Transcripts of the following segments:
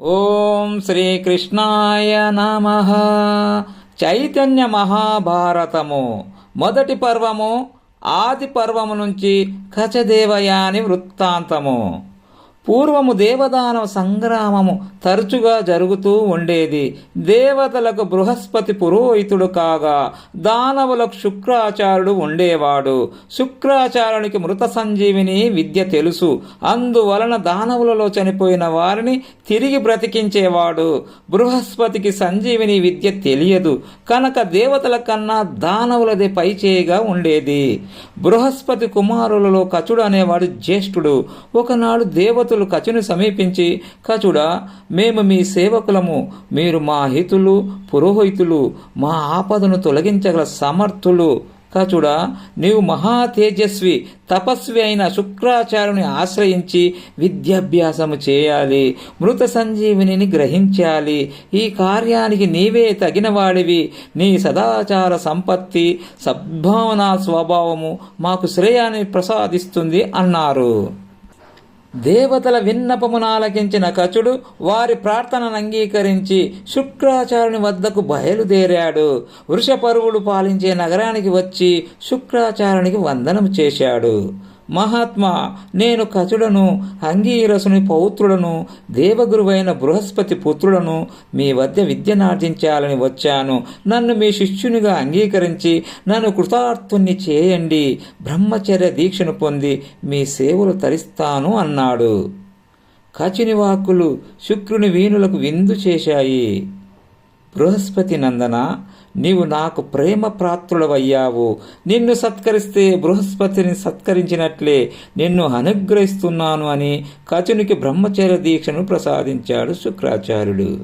ఓం శ్రీకృష్ణాయ నమః. చైతన్య మహాభారతము మొదటి పర్వము ఆది పర్వము నుంచి కచదేవయాని వృత్తాంతము. పూర్వము దేవదానవ సంగ్రామము తరచుగా జరుగుతూ ఉండేది. దేవతలకు బృహస్పతి పురోహితుడు కాగా దానవులకు శుక్రాచార్యుడు ఉండేవాడు. శుక్రాచార్యునికి మృత సంజీవిని విద్య తెలుసు. అందువలన దానవులలో చనిపోయిన వారిని తిరిగి బ్రతికించేవాడు. బృహస్పతికి సంజీవిని విద్య తెలియదు కనుక దేవతల కన్నా దానవులదే పైచేయిగా ఉండేది. బృహస్పతి కుమారులలో కచుడు అనేవాడు జ్యేష్ఠుడు. ఒకనాడు దేవతలు కచుని సమీపించి, కచుడా, మేము మీ సేవకులము, మీరు మా హితులు, పురోహితులు, మా ఆపదను తొలగించగల సమర్థులు. కచుడా, నీవు మహా తేజస్వి తపస్వి అయిన శుక్రాచార్యుని ఆశ్రయించి విద్యాభ్యాసము చేయాలి, మృత సంజీవిని గ్రహించాలి. ఈ కార్యానికి నీవే తగినవాడివి. నీ సదాచార సంపత్తి, సద్భావనా స్వభావము మాకు శ్రేయాన్ని ప్రసాదిస్తుంది అన్నారు. దేవతల విన్నపమునాలకించిన కచుడు వారి ప్రార్థనను అంగీకరించి శుక్రాచార్యుని వద్దకు బయలుదేరాడు. వృషపర్వుడు పాలించే నగరానికి వచ్చి శుక్రాచార్యునికి వందనం చేశాడు. మహాత్మా, నేను కచుడను, అంగీరసుని పౌత్రుడను, దేవగురువైన బృహస్పతి పుత్రుడను. మీ వద్ద విద్యనార్జించాలని వచ్చాను. నన్ను మీ శిష్యునిగా అంగీకరించి నన్ను కృతార్థుణ్ణి చేయండి. బ్రహ్మచర్య దీక్షను పొంది మీ సేవలు తరిస్తాను అన్నాడు. కచుని వాక్కులు శుక్రుని వీణులకు విందు చేశాయి. బృహస్పతి నందన, నీవు నాకు ప్రేమ పాత్రుడవయ్యావు. నిన్ను సత్కరిస్తే బృహస్పతిని సత్కరించినట్లే నిన్ను అనుగ్రహిస్తున్నాను అని కచునికి బ్రహ్మచర్య దీక్షను ప్రసాదించాడు శుక్రాచార్యుడు.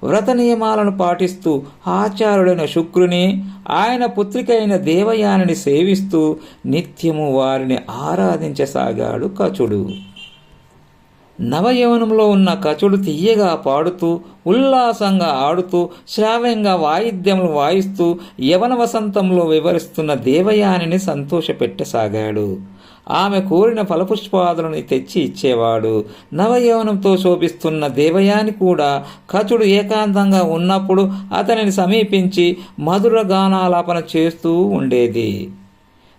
వ్రత నియమాలను పాటిస్తూ ఆచార్యుడైన శుక్రుని, ఆయన పుత్రికైన దేవయానిని సేవిస్తూ నిత్యము వారిని ఆరాధించసాగాడు కచుడు. నవయవనంలో ఉన్న కచుడు తీయగా పాడుతూ, ఉల్లాసంగా ఆడుతూ, శ్రావ్యంగా వాయిద్యములు వాయిస్తూ యవన వసంతంలో వివరిస్తున్న దేవయానిని సంతోషపెట్టసాగాడు. ఆమె కోరిన ఫలపుష్పాదులను తెచ్చి ఇచ్చేవాడు. నవయవనంతో శోభిస్తున్న దేవయాని కూడా కచుడు ఏకాంతంగా ఉన్నప్పుడు అతనిని సమీపించి మధుర గానాలాపన చేస్తూ ఉండేది.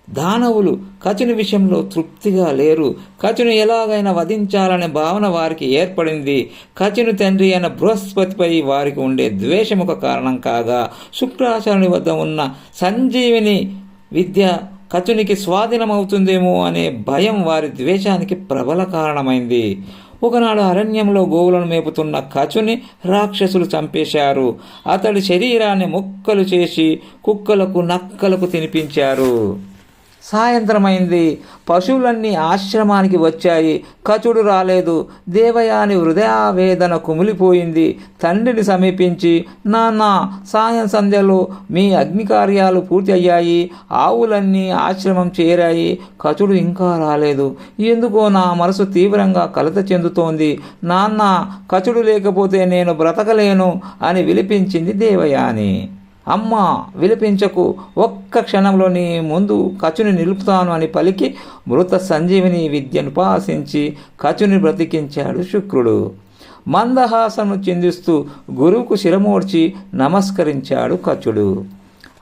దానవులు కచుని విషయంలో తృప్తిగా లేరు. కచుని ఎలాగైనా వధించాలనే భావన వారికి ఏర్పడింది. కచుని తండ్రి అయిన బృహస్పతిపై వారికి ఉండే ద్వేషం ఒక కారణం కాగా, శుక్రాచార్యుని వద్ద ఉన్న సంజీవిని విద్య కచునికి స్వాధీనమవుతుందేమో అనే భయం వారి ద్వేషానికి ప్రబల కారణమైంది. ఒకనాడు అరణ్యంలో గోవులను మేపుతున్న కచుని రాక్షసులు చంపేశారు. అతడి శరీరాన్ని ముక్కలు చేసి కుక్కలకు, నక్కలకు తినిపించారు. సాయంత్రమైంది. పశువులన్నీ ఆశ్రమానికి వచ్చాయి. కచుడు రాలేదు. దేవయాని హృదయావేదన కుమిలిపోయింది. తండ్రిని సమీపించి, నాన్న, సాయం సంధ్యలో మీ అగ్నికార్యాలు పూర్తి అయ్యాయి. ఆవులన్నీ ఆశ్రమం చేరాయి. కచుడు ఇంకా రాలేదు. ఎందుకో నా మనసు తీవ్రంగా కలత చెందుతోంది. నాన్న, కచుడు లేకపోతే నేను బ్రతకలేను అని విలిపించింది దేవయాని. అమ్మా, విలిపించకు, ఒక్క క్షణంలో నీ ముందు కచుని నిలుపుతాను అని పలికి మృత సంజీవిని విద్యను ఉపాసించి కచుని బ్రతికించాడు శుక్రుడు. మందహాసను చిందిస్తూ గురువుకు శిరమోడ్చి నమస్కరించాడు కచుడు.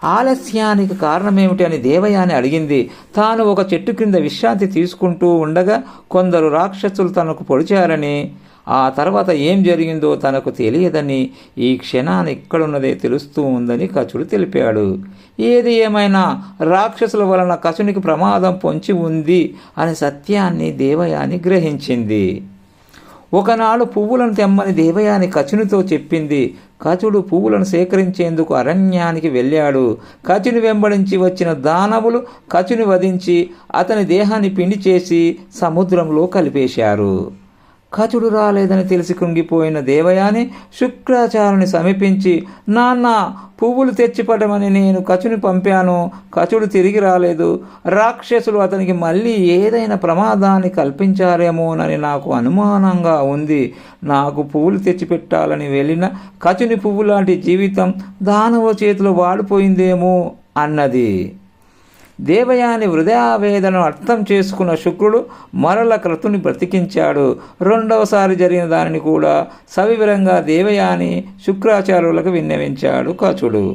ఆలస్యానికి కారణమేమిటి అని దేవయాని అడిగింది. తాను ఒక చెట్టు క్రింద విశ్రాంతి తీసుకుంటూ ఉండగా కొందరు రాక్షసులు తనకు పొడిచారని, ఆ తర్వాత ఏం జరిగిందో తనకు తెలియదని, ఈ క్షణాన్ని ఇక్కడున్నదే తెలుస్తూ ఉందని కచుడు తెలిపాడు. ఏది ఏమైనా రాక్షసుల వలన కచునికి ప్రమాదం పొంచి ఉంది అనే సత్యాన్ని దేవయాని గ్రహించింది. ఒకనాడు పువ్వులను తెమ్మని దేవయాని కచునితో చెప్పింది. కచుడు పువ్వులను సేకరించేందుకు అరణ్యానికి వెళ్ళాడు. కచుని వెంబడించి వచ్చిన దానవులు కచుని వధించి అతని దేహాన్ని పిండి చేసి సముద్రంలో కలిపేశారు. కచుడు రాలేదని తెలిసి కృంగిపోయిన దేవయాని శుక్రాచార్యుని సమీపించి, నాన్న, పువ్వులు తెచ్చిపడమని నేను కచుని పంపాను. కచుడు తిరిగి రాలేదు. రాక్షసులు అతనికి మళ్ళీ ఏదైనా ప్రమాదాన్ని కల్పించారేమోనని నాకు అనుమానంగా ఉంది. నాకు పువ్వులు తెచ్చిపెట్టాలని వెళ్ళిన కచుని పువ్వు లాంటి జీవితం దానవ చేతిలో వాడిపోయిందేమో అన్నది. దేవయాని హృదయావేదనను అర్థం చేసుకున్న శుక్రుడు మరల క్రతుని బ్రతికించాడు. రెండవసారి జరిగిన దానిని కూడా సవివరంగా దేవయాని శుక్రాచార్యులకు విన్నవించాడు కచుడు.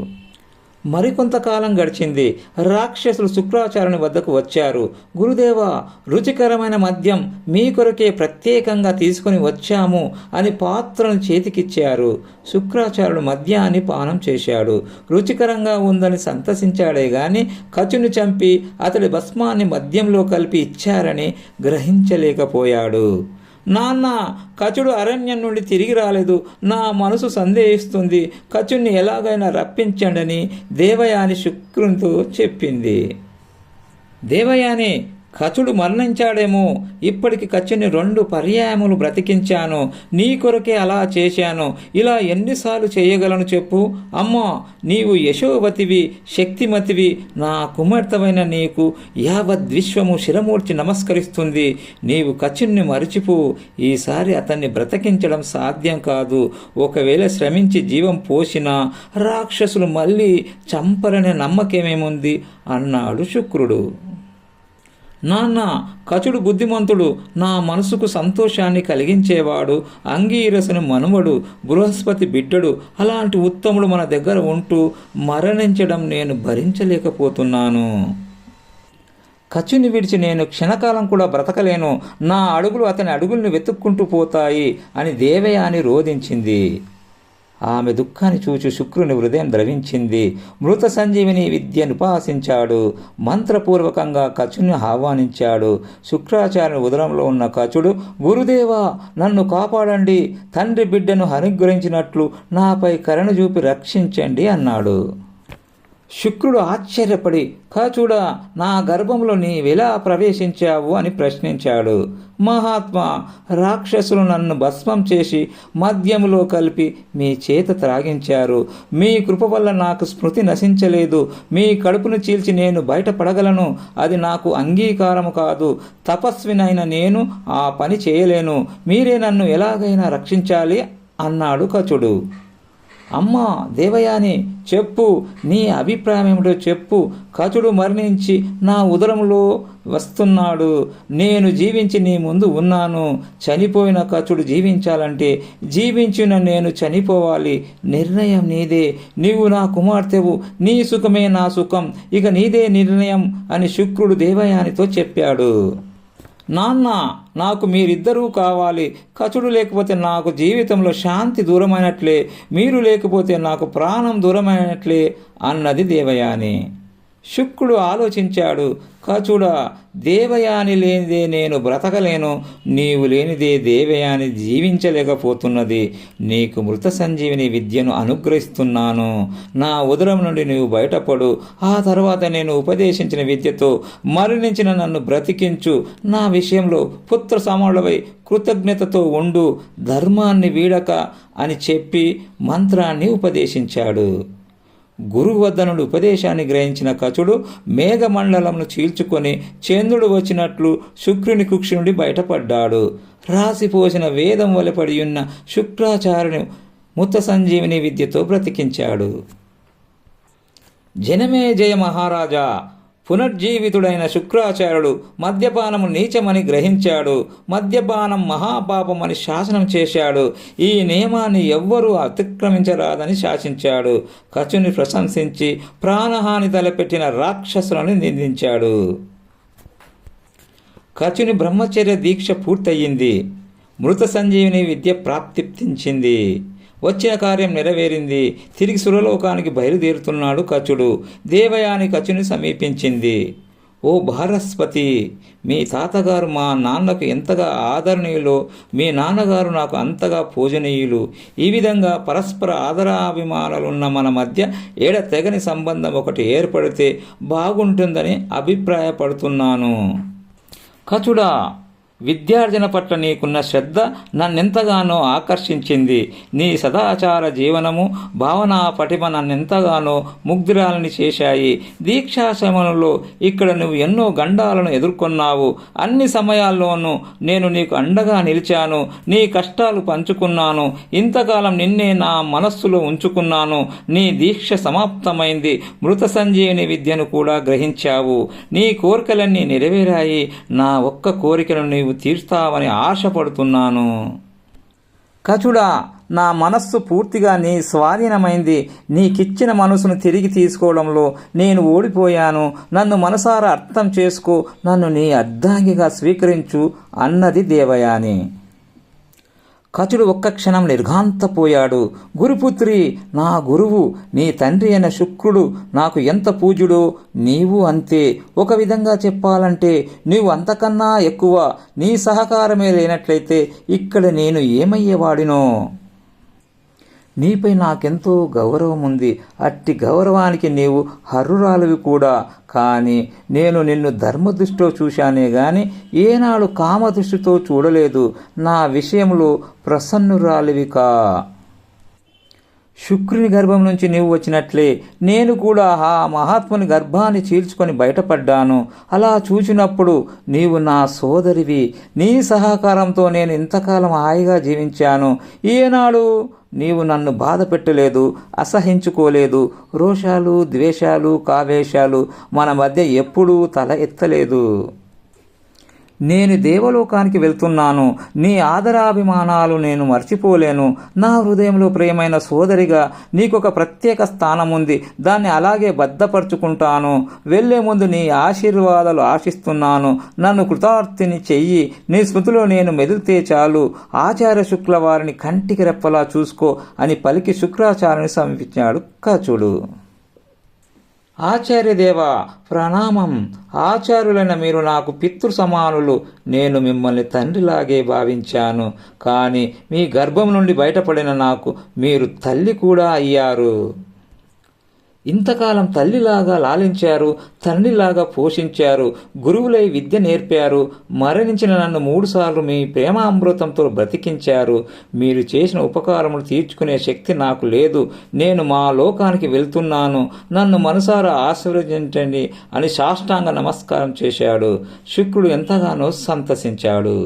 మరికొంతకాలం గడిచింది. రాక్షసులు శుక్రాచార్యుని వద్దకు వచ్చారు. గురుదేవా, రుచికరమైన మద్యం మీ కొరకే ప్రత్యేకంగా తీసుకుని వచ్చాము అని పాత్రను చేతికిచ్చారు. శుక్రాచార్యుడు మద్యాన్ని పానం చేశాడు. రుచికరంగా ఉందని సంతసించాడే గాని కచుని చంపి అతడి భస్మాన్ని మద్యంలో కలిపి ఇచ్చారని గ్రహించలేకపోయాడు. నాన్న, కచుడు అరణ్యం నుండి తిరిగి రాలేదు. నా మనసు సందేహిస్తుంది. కచుడిని ఎలాగైనా రప్పించండని దేవయాని శుక్రునితో చెప్పింది. దేవయాని, కచుడు మరణించాడేమో. ఇప్పటికి కచుని 2 పర్యాయములు బ్రతికించాను. నీ కొరకే అలా చేశాను. ఇలా ఎన్నిసార్లు చేయగలను చెప్పు? అమ్మా, నీవు యశోవతివి, శక్తిమతివి. నా కుమార్తెవైన నీకు యావద్విశ్వము శిరమూర్చి నమస్కరిస్తుంది. నీవు కచుని మరిచిపో. ఈసారి అతన్ని బ్రతికించడం సాధ్యం కాదు. ఒకవేళ శ్రమించి జీవం పోసినా రాక్షసులు మళ్ళీ చంపరనే నమ్మకమేముంది అన్నాడు శుక్రుడు. నాన్న, కచుడు బుద్ధిమంతుడు, నా మనసుకు సంతోషాన్ని కలిగించేవాడు, అంగీరసుని మనుమడు, బృహస్పతి బిడ్డడు. అలాంటి ఉత్తముడు మన దగ్గర ఉంటూ మరణించడం నేను భరించలేకపోతున్నాను. కచుని విడిచి నేను క్షణకాలం కూడా బ్రతకలేను. నా అడుగులు అతని అడుగుల్ని వెతుక్కుంటూ పోతాయి అని దేవయాని రోధించింది. ఆమె దుఃఖాన్ని చూచి శుక్రుని హృదయం ద్రవించింది. మృత సంజీవిని విద్యను ఉపాసించాడు. మంత్రపూర్వకంగా కచుని ఆహ్వానించాడు. శుక్రాచార్యుని ఉదరంలో ఉన్న కచుడు, గురుదేవా, నన్ను కాపాడండి. తండ్రి బిడ్డను అనుగ్రహించినట్లు నాపై కరుణ చూపి రక్షించండి అన్నాడు. శుక్రుడు ఆశ్చర్యపడి, కచుడా, నా గర్భంలో నీవెలా ప్రవేశించావు అని ప్రశ్నించాడు. మహాత్మా, రాక్షసులు నన్ను భస్మం చేసి మద్యములో కలిపి మీ చేత త్రాగించారు. మీ కృప వల్ల నాకు స్మృతి నశించలేదు. మీ కడుపును చీల్చి నేను బయటపడగలను. అది నాకు అంగీకారము కాదు. తపస్వినైన నేను ఆ పని చేయలేను. మీరే నన్ను ఎలాగైనా రక్షించాలి అన్నాడు కచుడు. అమ్మా దేవయాని, చెప్పు, నీ అభిప్రాయం ఏమిటో చెప్పు. కచుడు మరణించి నా ఉదరంలో వస్తున్నాడు. నేను జీవించి నీ ముందు ఉన్నాను. చనిపోయిన కచుడు జీవించాలంటే జీవించిన నేను చనిపోవాలి. నిర్ణయం నీదే. నీవు నా కుమార్తెవు. నీ సుఖమే నా సుఖం. ఇక నీదే నిర్ణయం అని శుక్రుడు దేవయానితో చెప్పాడు. నాన్న, నాకు మీరిద్దరూ కావాలి. కచుడు లేకపోతే నాకు జీవితంలో శాంతి దూరమైనట్లే. మీరు లేకపోతే నాకు ప్రాణం దూరమైనట్లే అన్నది దేవయాని. శుక్రుడు ఆలోచించాడు. కచుడా, దేవయాని లేనిదే నేను బ్రతకలేను. నీవు లేనిదే దేవయాని జీవించలేకపోతున్నది. నీకు మృత సంజీవిని విద్యను అనుగ్రహిస్తున్నాను. నా ఉదరం నుండి నీవు బయటపడు. ఆ తర్వాత నేను ఉపదేశించిన విద్యతో మరణించిన నన్ను బ్రతికించు. నా విషయంలో పుత్ర సమానులవై కృతజ్ఞతతో ఉండు. ధర్మాన్ని వీడక అని చెప్పి మంత్రాన్ని ఉపదేశించాడు. గురువు వద్ద నుండి ఉపదేశాన్ని గ్రహించిన కచుడు మేఘమండలంను చీల్చుకొని చంద్రుడు వచ్చినట్లు శుక్రుని కుక్షి నుండి బయటపడ్డాడు. రాసిపోసిన వేదం వలెపడి ఉన్న శుక్రాచార్యుని మృత సంజీవిని విద్యతో బ్రతికించాడు. జనమే జయ మహారాజా. పునర్జీవితుడైన శుక్రాచార్యుడు మద్యపానము నీచమని గ్రహించాడు. మద్యపానం మహాపాపమని శాసనం చేశాడు. ఈ నియమాన్ని ఎవ్వరూ అతిక్రమించరాదని శాసించాడు. కచుని ప్రశంసించి ప్రాణహాని తలపెట్టిన రాక్షసులను నిందించాడు. కచుని బ్రహ్మచర్య దీక్ష పూర్తయింది. మృత సంజీవిని విద్య ప్రాప్తించింది. వచ్చిన కార్యం నెరవేరింది. తిరిగి సురలోకానికి బయలుదేరుతున్నాడు కచుడు. దేవయాని కచుని సమీపించింది. ఓ బృహస్పతి, మీ తాతగారు మా నాన్నకు ఎంతగా ఆదరణీయులో మీ నాన్నగారు నాకు అంతగా పూజనీయులు. ఈ విధంగా పరస్పర ఆదరాభిమానాలున్న మన మధ్య తెగని సంబంధం ఒకటి ఏర్పడితే బాగుంటుందని అభిప్రాయపడుతున్నాను. కచుడా, విద్యార్జన పట్ల నీకున్న శ్రద్ధ నన్నెంతగానో ఆకర్షించింది. నీ సదాచార జీవనము, భావనా పటిమ నన్నెంతగానో ముగ్ధురాలని చేశాయి. దీక్షా సమయంలో ఇక్కడ నువ్వు ఎన్నో గండాలను ఎదుర్కొన్నావు. అన్ని సమయాల్లోనూ నేను నీకు అండగా నిలిచాను. నీ కష్టాలు పంచుకున్నాను. ఇంతకాలం నిన్నే నా మనస్సులో ఉంచుకున్నాను. నీ దీక్ష సమాప్తమైంది. మృత సంజీవిని విద్యను కూడా గ్రహించావు. నీ కోరికలన్నీ నెరవేరాయి. నా ఒక్క కోరికను నీవు తీర్స్తావని ఆశపడుతున్నాను. కచుడా, నా మనస్సు పూర్తిగా నీ స్వాధీనమైంది. నీకిచ్చిన మనసును తిరిగి తీసుకోవడంలో నేను ఓడిపోయాను. నన్ను మనసారా అర్థం చేసుకో, నన్ను నీ అర్ధాంగిగా స్వీకరించు అన్నది దేవయాని. కచుడు ఒక్క క్షణం నిర్ఘాంతపోయాడు. గురుపుత్రి, నా గురువు, నీ తండ్రి అయిన శుక్రుడు నాకు ఎంత పూజ్యుడో నీవు అంతే. ఒక విధంగా చెప్పాలంటే నీవు అంతకన్నా ఎక్కువ. నీ సహకారమే లేనట్లయితే ఇక్కడ నేను ఏమయ్యేవాడినో. నీపై నాకెంతో గౌరవం ఉంది. అట్టి గౌరవానికి నీవు హర్రురాలివి కూడా. కానీ నేను నిన్ను ధర్మదృష్టితో చూశానే గాని ఏనాడు కామదృష్టితో చూడలేదు. నా విషయంలో ప్రసన్నురాలివికా. శుక్రుని గర్భం నుంచి నీవు వచ్చినట్లే నేను కూడా ఆ మహాత్ముని గర్భాన్ని చీల్చుకొని బయటపడ్డాను. అలా చూచినప్పుడు నీవు నా సోదరివి. నీ సహకారంతో నేను ఇంతకాలం హాయిగా జీవించాను. ఏనాడు నీవు నన్ను బాధ పెట్టలేదు, అసహించుకోలేదు. రోషాలు, ద్వేషాలు, కావేశాలు మన మధ్య ఎప్పుడూ తల ఎత్తలేదు. నేను దేవలోకానికి వెళ్తున్నాను. నీ ఆదరాభిమానాలు నేను మర్చిపోలేను. నా హృదయంలో ప్రియమైన సోదరిగా నీకొక ప్రత్యేక స్థానం ఉంది. దాన్ని అలాగే భద్రపరుచుకుంటాను. వెళ్లే ముందు నీ ఆశీర్వాదాలు ఆశిస్తున్నాను. నన్ను కృతార్థిని చెయ్యి. నీ స్మృతిలో నేను మెదిలితే చాలు. ఆచార్య శుక్ల వారిని కంటికి రెప్పలా చూసుకో అని పలికి శుక్రాచార్యుని సమీపించాడు కచుడు. ఆచార్యదేవా, ప్రణామం. ఆచార్యులైన మీరు నాకు పితృ సమానులు. నేను మిమ్మల్ని తండ్రిలాగే భావించాను. కానీ మీ గర్భం నుండి బయటపడిన నాకు మీరు తల్లి కూడా అయ్యారు. ఇంతకాలం తల్లిలాగా లాలించారు, తండ్రిలాగా పోషించారు, గురువులై విద్య నేర్పారు. మరణించిన నన్ను 3 సార్లు మీ ప్రేమామృతంతో బ్రతికించారు. మీరు చేసిన ఉపకారములు తీర్చుకునే శక్తి నాకు లేదు. నేను మా లోకానికి వెళ్తున్నాను. నన్ను మనసారా ఆశీర్వదించండి అని సాష్టాంగ నమస్కారం చేశాడు. శుక్రుడు ఎంతగానో సంతసించాడు.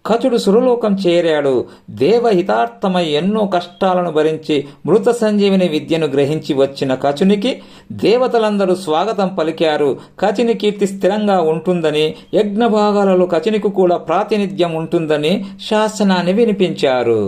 కచుడు సురలోకం చేరాడు. దేవహితార్థమై ఎన్నో కష్టాలను భరించి మృత సంజీవిని విద్యను గ్రహించి వచ్చిన కచునికి దేవతలందరూ స్వాగతం పలికారు. కచుని కీర్తి స్థిరంగా ఉంటుందని, యజ్ఞభాగాలలో కచునికి కూడా ప్రాతినిధ్యం ఉంటుందని శాసనాన్ని వినిపించారు.